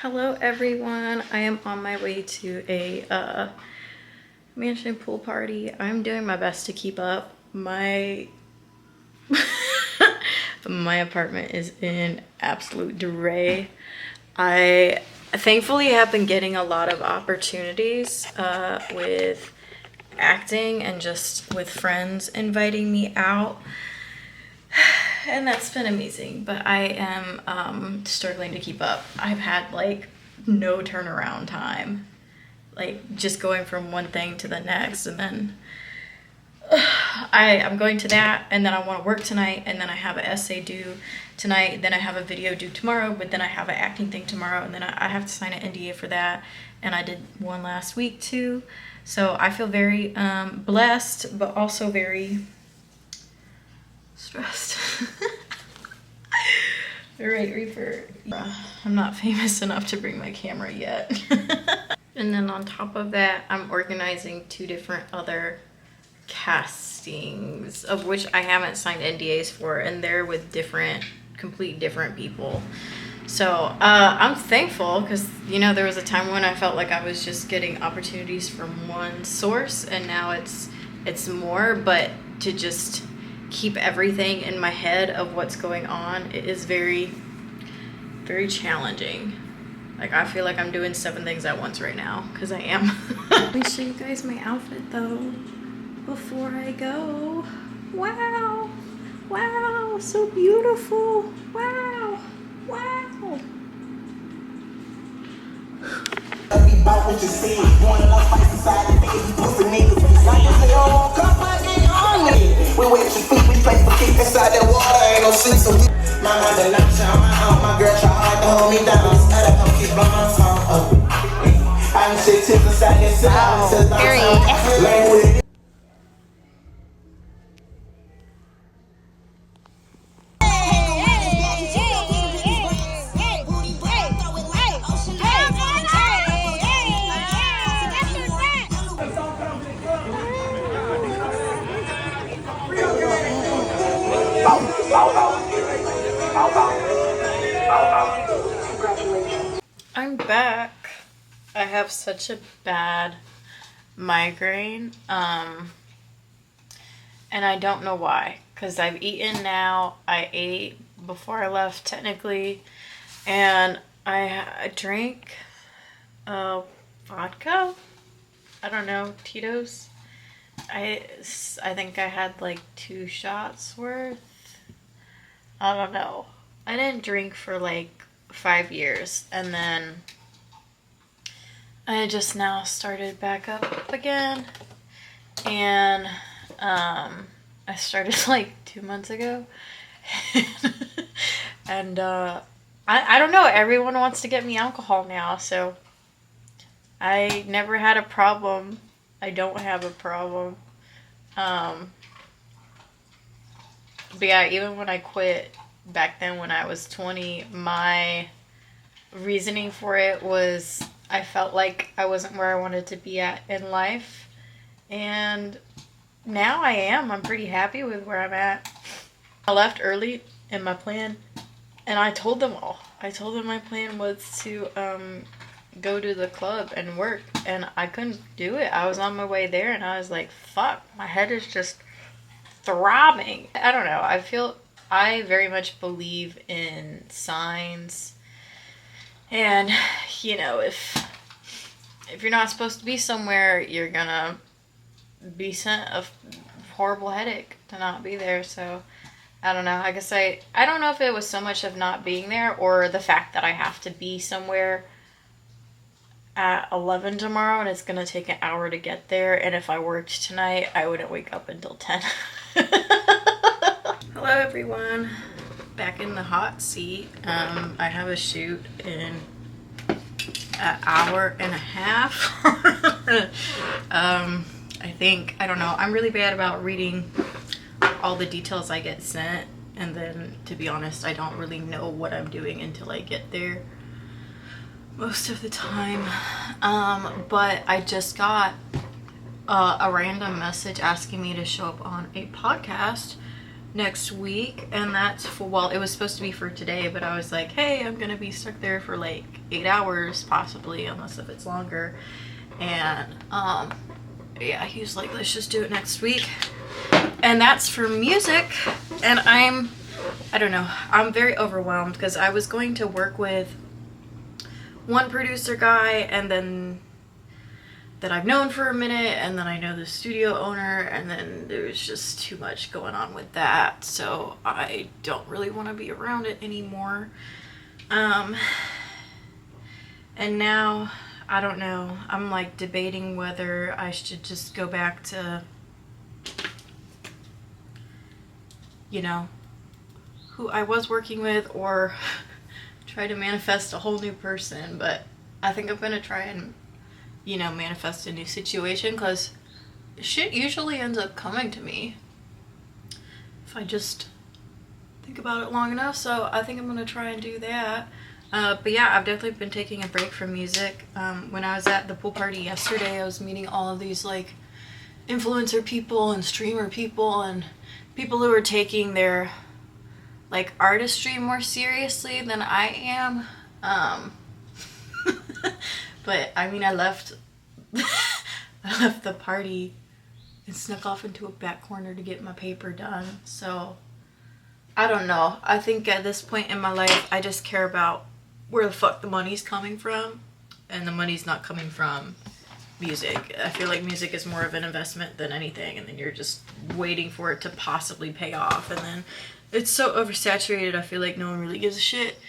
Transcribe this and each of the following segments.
Hello everyone, I am on my way to a mansion pool party. I'm doing my best to keep up. My my apartment is in absolute disarray. I thankfully have been getting a lot of opportunities with acting and just with friends inviting me out. And that's been amazing, but I am struggling to keep up. I've had like no turnaround time, like just going from one thing to the next, and then I'm going to that, and then I want to work tonight, and then I have an essay due tonight, then I have a video due tomorrow, but then I have an acting thing tomorrow, and then I have to sign an NDA for that, and I did one last week too. So I feel very blessed, but also very stressed. Right, Reaper. I'm not famous enough to bring my camera yet. And then on top of that, I'm organizing 2 different other castings, of which I haven't signed NDAs for, and they're with complete different people. So I'm thankful, because you know, there was a time when I felt like I was just getting opportunities from one source, and now it's more, but to just keep everything in my head of what's going on, it is very, very challenging. Like, I feel like I'm doing 7 things at once right now, because I am. Let me show you guys my outfit though before I go. Wow, wow, so beautiful. Wow, wow. About what you see, wanna love fight society, baby, pussy niggas. Like you say, oh, come on, get on me. We wet your feet, we play for kick inside that water, ain't no sleep, so we. My mother not child, my girl try hard to hold me down. This other come keep by my song. I'm shit tips inside that cell, says I'm lame with it. I'm back. I have such a bad migraine, and I don't know why, because I've eaten now. I ate before I left technically, and I drank vodka. I don't know, Tito's. I think I had like 2 shots worth. I don't know. I didn't drink for like 5 years, and then I just now started back up again, and I started like 2 months ago. And I don't know, everyone wants to get me alcohol now, so I never had a problem. I don't have a problem. But yeah, even when I quit back then when I was 20, my reasoning for it was I felt like I wasn't where I wanted to be at in life, and now I am. I'm pretty happy with where I'm at. I left early in my plan, and I told them all. I told them my plan was to go to the club and work, and I couldn't do it. I was on my way there, and I was like, fuck, my head is just throbbing. I don't know. I very much believe in signs, and you know, if you're not supposed to be somewhere, you're gonna be sent a horrible headache to not be there. So I don't know. I guess I don't know if it was so much of not being there or the fact that I have to be somewhere at 11 tomorrow, and it's gonna take an hour to get there, and if I worked tonight, I wouldn't wake up until 10. Hello everyone, back in the hot seat. I have a shoot in an hour and a half. I think, I don't know, I'm really bad about reading all the details I get sent, and then to be honest, I don't really know what I'm doing until I get there most of the time. But I just got a random message asking me to show up on a podcast next week, and that's for, well, it was supposed to be for today, but I was like, hey, I'm gonna be stuck there for like 8 hours possibly, unless if it's longer. And yeah, he was like, let's just do it next week. And that's for music. And I don't know, I'm very overwhelmed because I was going to work with one producer guy, and then that I've known for a minute, and then I know the studio owner, and then there's just too much going on with that, so I don't really want to be around it anymore. And now, I don't know, I'm like debating whether I should just go back to, you know, who I was working with, or try to manifest a whole new person. But I think I'm gonna try and, you know, manifest a new situation, because shit usually ends up coming to me if I just think about it long enough. So I think I'm gonna try and do that. But yeah, I've definitely been taking a break from music. When I was at the pool party yesterday, I was meeting all of these like influencer people and streamer people and people who are taking their like artistry more seriously than I am. But I mean, I left the party and snuck off into a back corner to get my paper done. So I don't know. I think at this point in my life, I just care about where the fuck the money's coming from, and the money's not coming from music. I feel like music is more of an investment than anything, and then you're just waiting for it to possibly pay off, and then it's so oversaturated, I feel like no one really gives a shit.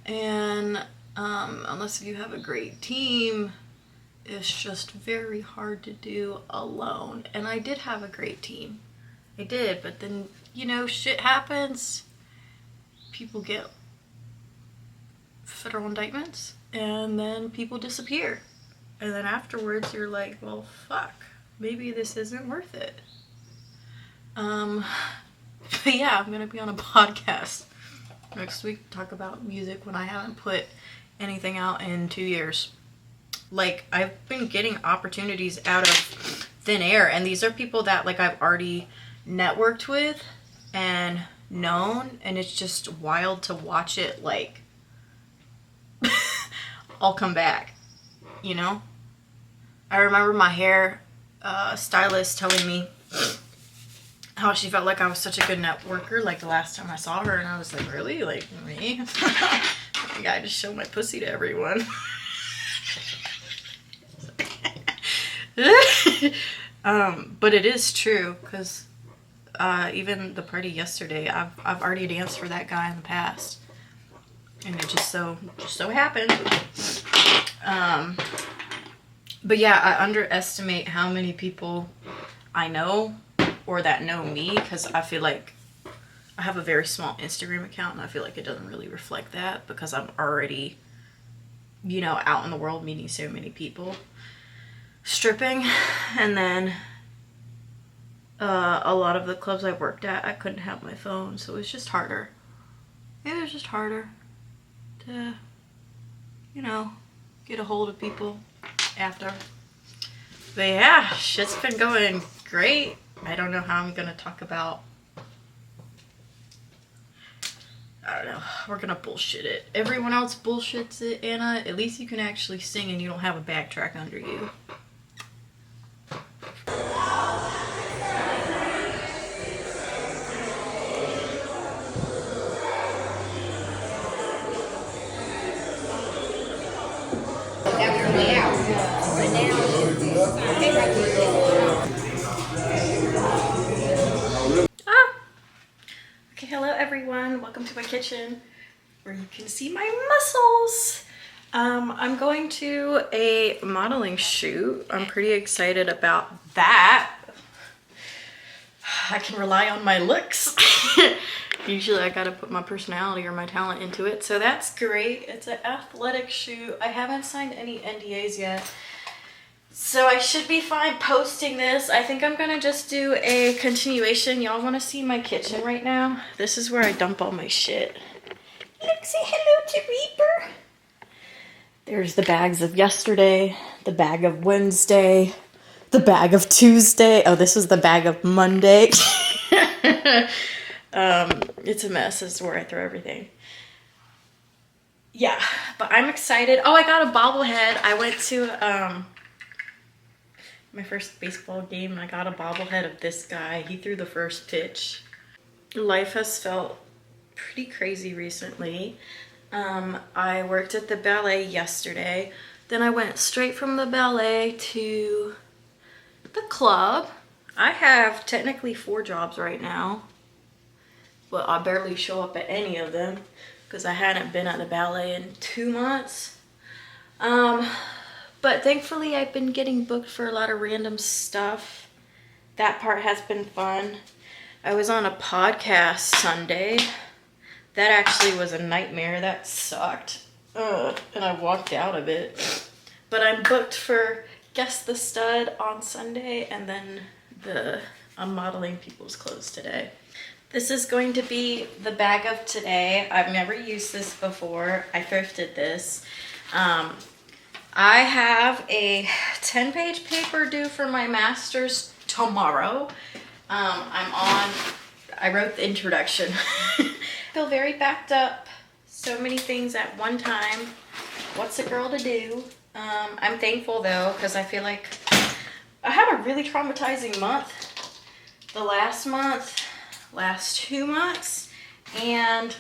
And unless you have a great team, it's just very hard to do alone. And I did have a great team. I did, but then, you know, shit happens. People get federal indictments, and then people disappear. And then afterwards you're like, well, fuck, maybe this isn't worth it. But yeah, I'm gonna be on a podcast next week to talk about music when I haven't put anything out in 2 years. Like, I've been getting opportunities out of thin air, and these are people that like I've already networked with and known, and it's just wild to watch it like all come back, you know? I remember my hair stylist telling me how she felt like I was such a good networker, like the last time I saw her, and I was like, really? Like, me? Yeah, I just show my pussy to everyone. But it is true, because even the party yesterday, I've already danced for that guy in the past, and it just so happened. But yeah, I underestimate how many people I know or that know me, because I feel like I have a very small Instagram account, and I feel like it doesn't really reflect that, because I'm already, you know, out in the world meeting so many people, stripping. And then a lot of the clubs I worked at, I couldn't have my phone, so it was just harder. It was just harder to, you know, get a hold of people after. But yeah, shit's been going great. I don't know how I'm gonna talk about, I don't know, we're gonna bullshit it. Everyone else bullshits it, Anna. At least you can actually sing and you don't have a backtrack under you. Okay, hello everyone. Welcome to my kitchen where you can see my muscles. I'm going to a modeling shoot. I'm pretty excited about that. I can rely on my looks. Usually I gotta put my personality or my talent into it, so that's great. It's an athletic shoot. I haven't signed any NDAs yet, so I should be fine posting this. I think I'm gonna just do a continuation. Y'all wanna see my kitchen right now? This is where I dump all my shit. Look, say hello to Reaper. There's the bags of yesterday, the bag of Wednesday, the bag of Tuesday. Oh, this is the bag of Monday. It's a mess. This is where I throw everything. Yeah, but I'm excited. Oh, I got a bobblehead. I went to my first baseball game and I got a bobblehead of this guy. He threw the first pitch. Life has felt pretty crazy recently. I worked at the ballet yesterday. Then I went straight from the ballet to the club. I have technically 4 jobs right now, but I barely show up at any of them because I hadn't been at the ballet in 2 months. But thankfully I've been getting booked for a lot of random stuff. That part has been fun. I was on a podcast Sunday. That actually was a nightmare. That sucked. And I walked out of it. But I'm booked for Guess the Stud on Sunday, and then I'm modeling people's clothes today. This is going to be the bag of today. I've never used this before. I thrifted this. I have a 10-page paper due for my master's tomorrow. I wrote the introduction. Feel very backed up. So many things at one time. What's a girl to do? I'm thankful though, because I feel like I had a really traumatizing month. The last 2 months. And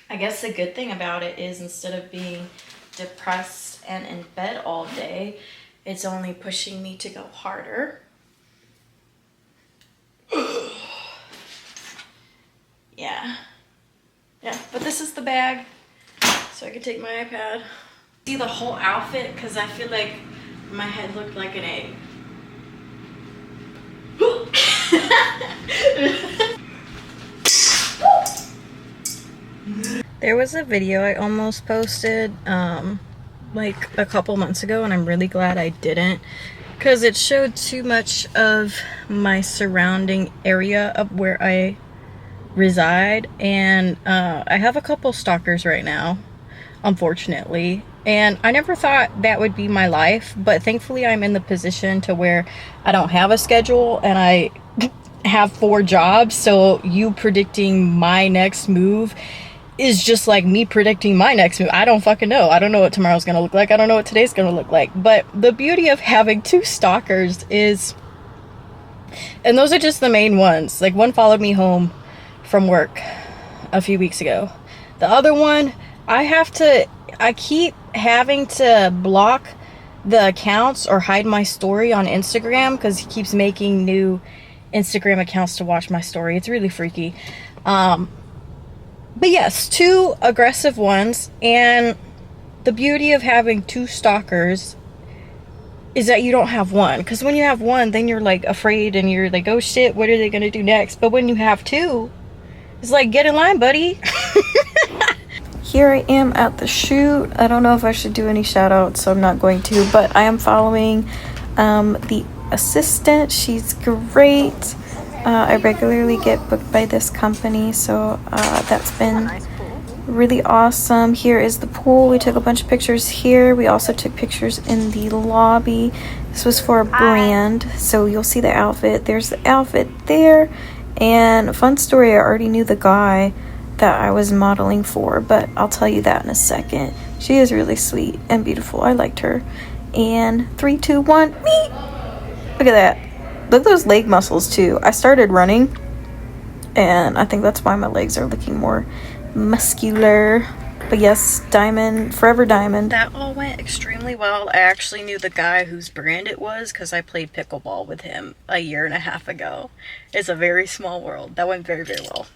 I guess the good thing about it is instead of being depressed and in bed all day, it's only pushing me to go harder. Yeah, but this is the bag, so I can take my iPad. See the whole outfit, because I feel like my head looked like an egg. There was a video I almost posted like a couple months ago, and I'm really glad I didn't, because it showed too much of my surrounding area of where I reside, and I have a couple stalkers right now, unfortunately, and I never thought that would be my life, but thankfully I'm in the position to where I don't have a schedule and I have 4 jobs, so you predicting my next move is just like me predicting my next move. I don't fucking know. I don't know what tomorrow's gonna look like. I don't know what today's gonna look like. But the beauty of having 2 stalkers is, and those are just the main ones. Like, one followed me home from work a few weeks ago. The other one, I keep having to block the accounts or hide my story on Instagram because he keeps making new Instagram accounts to watch my story. It's really freaky. But yes, 2 aggressive ones, and the beauty of having 2 stalkers is that you don't have one, because when you have one, then you're like afraid and you're like, oh shit, what are they gonna do next? But when you have 2, it's like, get in line, buddy. Here I am at the shoot. I don't know if I should do any shout outs, so I'm not going to, but I am following the assistant. She's great. I regularly get booked by this company, so that's been really awesome. Here is the pool. We took a bunch of pictures here. We also took pictures in the lobby. This was for a brand, so you'll see the outfit. There's the outfit there. And fun story, I already knew the guy that I was modeling for, but I'll tell you that in a second. She is really sweet and beautiful. I liked her. And 3, 2, 1, me! Look at that. Look at those leg muscles too. I started running, and I think that's why my legs are looking more muscular. But yes, Diamond, Forever Diamond. That all went extremely well. I actually knew the guy whose brand it was because I played pickleball with him a 1.5 years ago. It's a very small world. That went very, very well.